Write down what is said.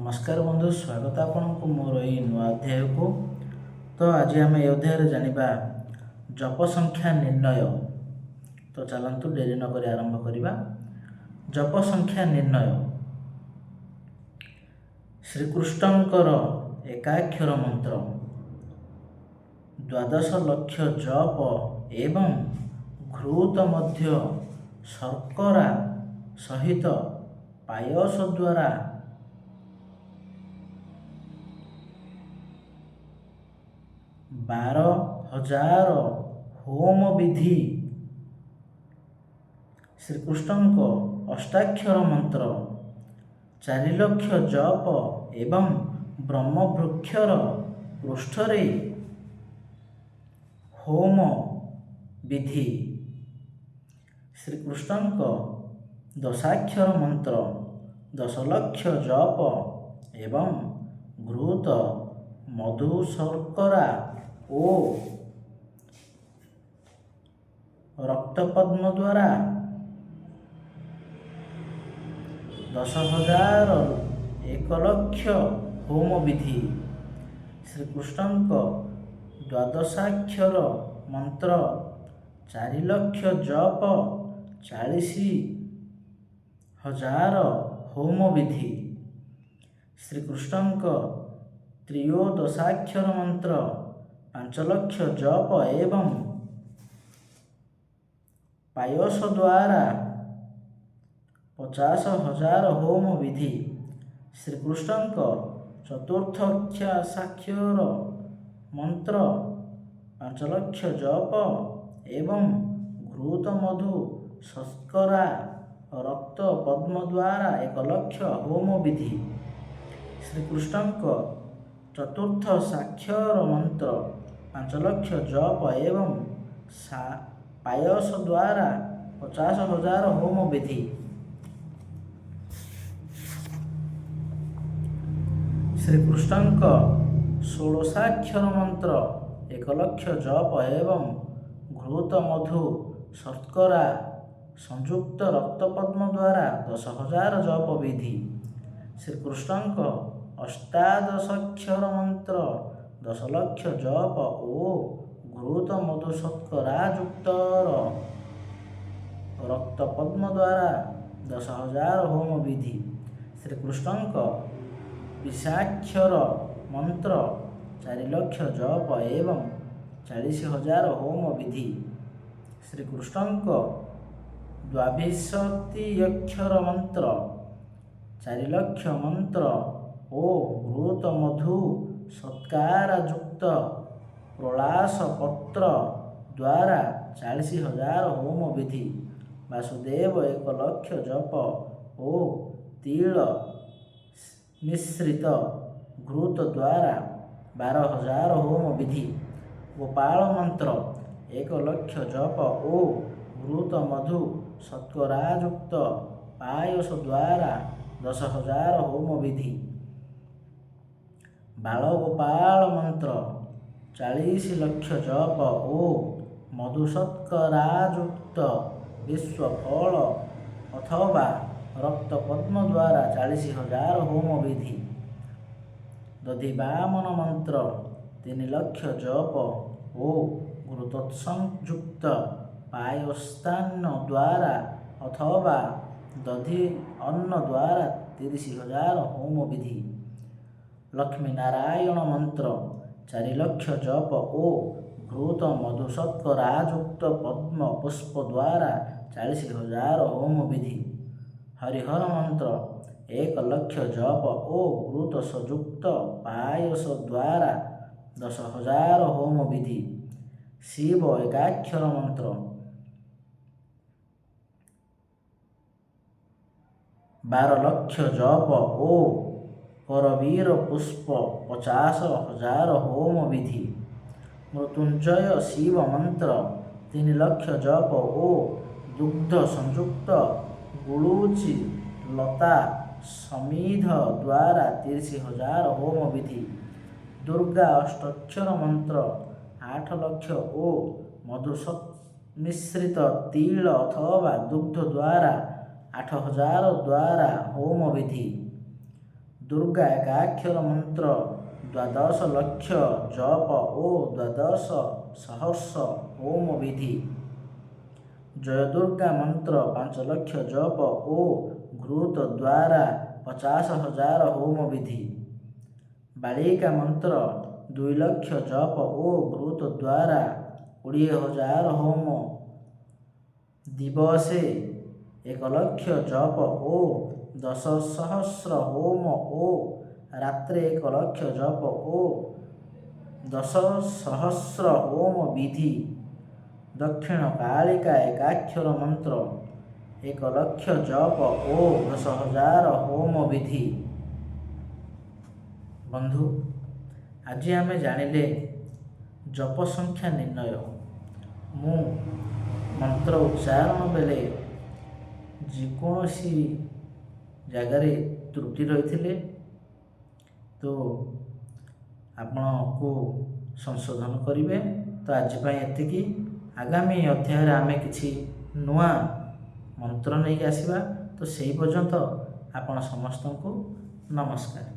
नमस्कार बंधु, स्वागत आपको मोर यही नुआ अध्याय को। तो आज आम ए अध्याय जानिबा जप संख्या निर्णय। तो चलतु डेरी नक आरंभ करवा। जप संख्या निर्णय श्रीकृष्णकर एकाक्षर मंत्र 12 लक्ष जप एवं घृत मध्य शर्करा सहित पायस द्वारा 12,000 होम विधि। श्रीकृष्ण अष्टाक्षर मंत्र 4 लक्ष जप एवं ब्रह्मवृक्षर पृष्ठरे होम विधि। श्रीकृष्ण दशाक्षर मंत्र 10 लक्ष जप एवं घृत मधु शर्करा ओ रक्तपद्म द्वारा 10,000 1 लक्ष होम विधि। श्रीकृष्ण द्वादशाक्षर मंत्र 4 लक्ष जप 40,000 होम विधि। श्रीकृष्ण त्रयोदशाक्षर मंत्र 5 लक्ष जप एवं पायस द्वारा 50,000 होम विधि। श्रीकृष्ण चतुर्थाक्षर मंत्र 5 लक्ष जप एवं घृत मधु शर्करा रक्त पद्म द्वारा 1 लक्ष होम विधि। श्रीकृष्ण चतुर्थ साक्षर मंत्र 5 लक्ष जप एवं पायस द्वारा 50,000 होम विधि। श्रीकृष्ण षोडशाक्षर मंत्र 1 लक्ष जप एवं घृत मधु शर्करा संयुक्त रक्तपद्म द्वारा 10,000 जप विधि। श्रीकृष्ण अष्टादशाक्षर मंत्र 10 लक्ष जप ओ घृत मधु शर्करा युक्त रक्तपद्म द्वारा 10,000 होम विधि। श्रीकृष्ण विशाक्षर मंत्र 4 लक्ष जप एवं 40,000 होम विधि। श्रीकृष्ण द्वाविंशत्यक्षर मंत्र 4 लक्ष मंत्र ओ घृत मधु शर्करा युक्त प्रलास पत्र द्वारा 40,000 होम विधि। वासुदेव 1 लक्ष जप ओ तिल मिश्रित घृत द्वारा 12,000 होम विधि। गोपाल मंत्र 1 लक्ष जप ओ घृत मधु शर्करा युक्त पायस द्वारा 10,000 होम विधि। बाल गोपाल मंत्र 40 लक्ष जप ओ मधु शर्करा युक्त विश्व फल अथवा रक्त पद्म द्वारा 40,000 होम विधि। दधिवामन मंत्र 3 लक्ष जप ओ घृतसंयुक्त पायस्तान्न द्वारा अथवा दधि अन्न द्वारा 30,000 होम विधि। लक्ष्मी नारायण मंत्र 4 लक्ष जप ओ घृत मधु शर्करा युक्त पद्म पुष्प द्वारा 40,000 होम विधि। हरिहर मंत्र 1 लक्ष जप ओ घृत संयुक्त पायस द्वारा 10,000 होम विधि। शिव एकाक्षर मंत्र 12 लक्ष जप ओ करवीर पुष्प 50,000 होम विधि। मृत्युंजय शिव मंत्र 3 लक्ष जप ओ दुग्ध संयुक्त गुलूचि लता समिध द्वारा 30,000 होम विधि। दुर्गा अष्टाक्षर मंत्र 8 लक्ष ओ मधु मिश्रित तिल अथवा दुग्ध द्वारा 8,000 द्वारा होम विधि। ଦୁର୍ଗା ଏକାକ୍ଷର ମନ୍ତ୍ର 12 ଲକ୍ଷ ଜପ ଓ 12 ସହସ୍ର ହୋମ ବିଧି। ଜୟ ଦୁର୍ଗା ମନ୍ତ୍ର 5 ଲକ୍ଷ ଜପ ଓ ଘୃତ ଦ୍ୱାରା 50,000 ହୋମ ବିଧି। ବାଳିକା ମନ୍ତ୍ର 2 ଲକ୍ଷ ଜପ ଓ ଘୃତ ଦ୍ୱାରା 20,000 ହୋମ। ଦିବସେ 1 ଲକ୍ଷ ଜପ ଓ 10,000 ହୋମ ଓ ରାତ୍ରେ 1 ଲକ୍ଷ ଜପ ଓ 10,000 ହୋମ ବିଧି। ଦକ୍ଷିଣ କାଳିକା ଏକାକ୍ଷର ମନ୍ତ୍ର 1 ଲକ୍ଷ ଜପ ଓ 10,000 ହୋମ ବିଧି। ବନ୍ଧୁ, ଆଜି ଆମେ ଜାଣିଲେ ଜପ ସଂଖ୍ୟା ନିର୍ଣ୍ଣୟ। ମୁଁ ମନ୍ତ୍ର ଉଚ୍ଚାରଣ ବେଳେ ଯେକୌଣସି ଜାଗାରେ ତ୍ରୁଟି ରହିଥିଲେ ତ ଆପଣଙ୍କୁ ସଂଶୋଧନ କରିବେ। ତ ଆଜି ପାଇଁ ଏତିକି। ଆଗାମୀ ଅଧ୍ୟାୟରେ ଆମେ କିଛି ନୂଆ ମନ୍ତ୍ର ନେଇକି ଆସିବା। ତ ସେହି ପର୍ଯ୍ୟନ୍ତ ଆପଣ ସମସ୍ତଙ୍କୁ ନମସ୍କାର।